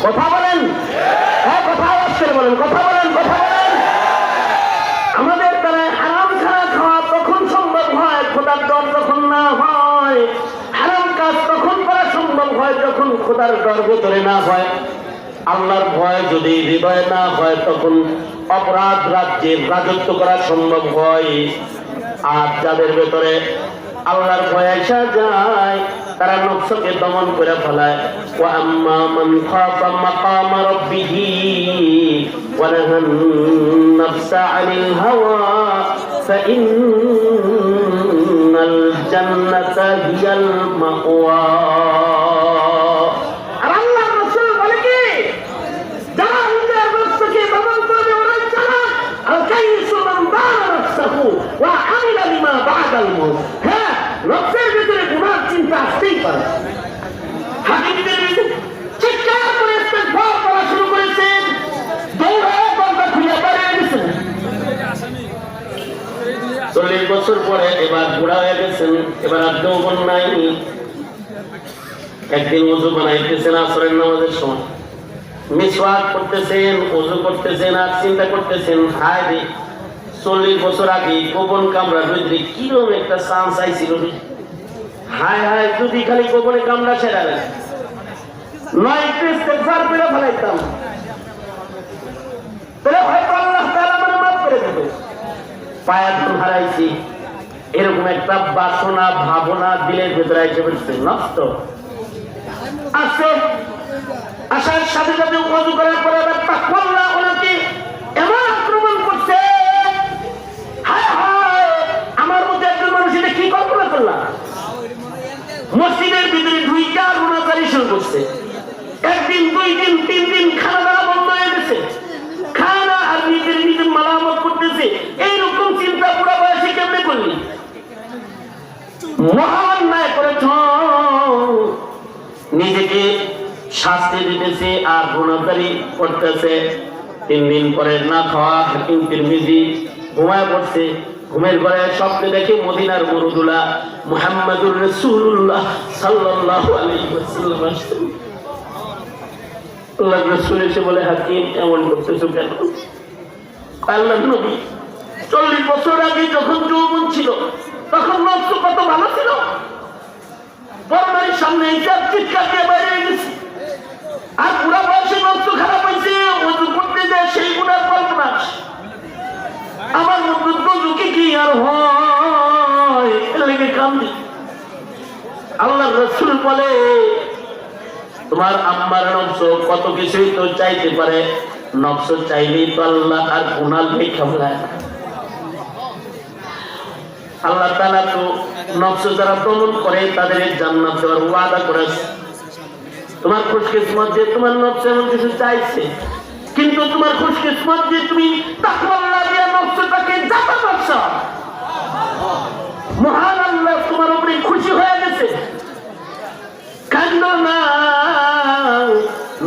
কথা বলেন, হ্যাঁ কথা আসছে বলেন, কথা বলেন, কথা বলেন। আমাদের দ্বারা হারাম খানা খাওয়া তখন সম্ভব হয় খোদার ডর যখন না হয়, হারাম কাজ তখন করা সম্ভব হয় যখন খোদার ডর ভেতরে না হয়। আল্লাহর ভয় যদি হৃদয়ে না হয় তখন অপরাধ রাজ্যের রাজত্ব করা সম্ভব হয়। আর যাদের ভেতরে আল্লাহর ভয় আসা যায় তারা নফসকে দমন করে ফেলায়। ওয়া আম্মা মান খাফা মাকাম রাব্বিহি ওয়া নাহান নাফসা আনিল হাওয়া ফাইন্নাল জান্নাতা হিয়াল মাওয়া। আর আল্লাহর রাসূল বলে কি, যারা নিজের নফসকে দমন করবে ওরা জানা আল কাইসু মান দারা নাফসাহু ওয়া আমিলা লিমা বা'দাল মাউত। হ্যাঁ, নফসের ভিতরে গুনাহ চিন্তা আসতেই পারে। হাদিসের ভিতরে চিৎকার করে ইস্তেগফার করা শুরু করেছেন, দৌড়ায় দরজা খুলে বেরিয়ে গেছেন। 40 বছর পরে এবার বুড়া হয়ে গেছেন, এবার আর যৌবন নাই। একদিন ওযু বানাইতেছেন আসরের নামাজের সময়, মিসওয়াক করতেছেন, ওযু করতেছেন আর চিন্তা করতেছেন, হায় রে 40 বছর আগে গোপন কামড়া রইদ্রে কিরকম একটা চান্স আইছিল রে। হায় হায় যদি খালি গোপনে কামড়া ছেড়া না, নয় একটু ইস্তেগফার করে ফেলাইতাম, তাহলে হয়তো আল্লাহ তাআলা আমাকে মাফ করে দেবে। পায়া ধুন হারাইছি, এরকম একটা বাসনা ভাবনা দিলের ভেতরে এসে পড়ছে, নষ্ট আসছে। আসার সাথে সাথে ওযু করার পরে আবার তাকওয়াল্লাহ ওনাকে এমন আক্রমণ করছে, হায় হায় আমার মধ্যে একজন মানুষ এটা কি কল্পনা করলাম। মসজিদের ভিতরে ঢুইকা গুনাহগারি শুরু করছে। একদিন, 2 দিন, 3 দিন খানা দাওয়া বন্ধ হয়ে গেছে, খানা আর নিজের মালামত করতেছে। এইরকম চিন্তা পুরো বয়সে কেমনে করলি? মহান ন্যায় করেছ, নিজেকে শাস্তি দিতেছে আর গুনাহগারি করতেছে। 3 দিন পরে না খাওয়া হাকিম তিরমিজি ঘুমায় পড়ছে। ঘুমের ঘরে স্বপ্নে দেখে মদিনার মরুদুলা মুহাম্মাদুর রাসূলুল্লাহ সাল্লাল্লাহু আলাইহি ওয়াসাল্লাম আসছেন। আল্লাহর রাসূল এসে বলে, হাকিম এমন করতেছো কেন? আল্লাহর নবী 40 বছর আগে যখন যৌবন ছিল তখন নফস কত ভালো ছিল, বড়দের সামনে হিসাব চিৎকার দিয়ে বাইরে গেছে। আর পুরা বয়সে নফস খারাপ হয়েছে, ওযু করতে যায় সেই গুনার কল্পনা। আমার মধ্যে ওযুকে কি আর হয়, এর লেগে কান্দি। আল্লাহর রাসূল বলে, তোমার আম্মার নফস কত কিছুই তো চাইতে পারে, নফস চাইলেই তো আল্লাহ আর গুনাহ লেখা ফেলায়। আল্লাহ তাআলা তো নফস যারা দমন করে তাদের জান্নাত দেওয়ার ওয়াদা করেছে। তোমার খুশকিসমত যে তোমার নফস এমন কিছু চাইছে, কিন্তু তোমার খুশকিসমত যে তুমি তাকওয়াল্লাহ দিয়ে নফসটাকে জাতা করছ। মহান আল্লাহ তোমার উপরে খুশি হয়ে গেছে। কান্দ না,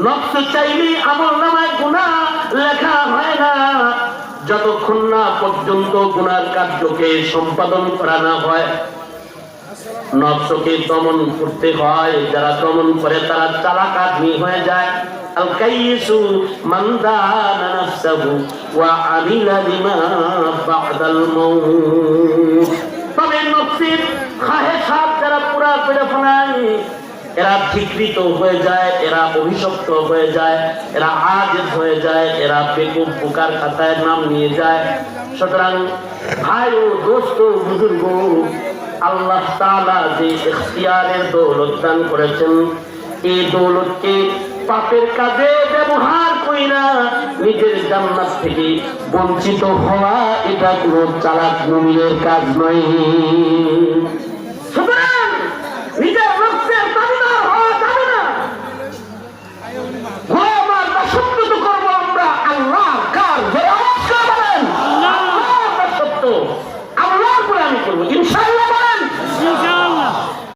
নফস চাইলেই আমলনামায় গুনাহ লেখা হয় না যতক্ষণ না পর্যন্ত গুনার কার্যকে সম্পাদন করা না হয়। নফসকে দমন করতে হয়, যারা দমন করে তারা চালাক আদমি হয়ে যায়। আল কাইসু মান দানা নাফসাহু ওয়া আমিলা লিমা বা'দাল মাউত। তবে নফসের খাহেসাত যারা পুরা করে ফেলায় এরা বিকৃত হয়ে যায়, এরা অভিশপ্ত হয়ে যায়, এরা আজিজ হয়ে যায়, এরা বেকুব বোকার খাতায় নাম নিয়ে যায়। সুতরাং ভাই ও দোস্ত বুজুর্গ, আল্লাহ তাআলা যে ইখতিয়ারের দৌলত দান করেছেন, এই দৌলতকে পাপের কাজে ব্যবহার কইরা নিজের জান্নাত থেকে বঞ্চিত হওয়া এটা কোনো চালাক মুমিনের কাজ নয়। সুতরাং নিজের নফসের দাবিদার হওয়া যাবে না।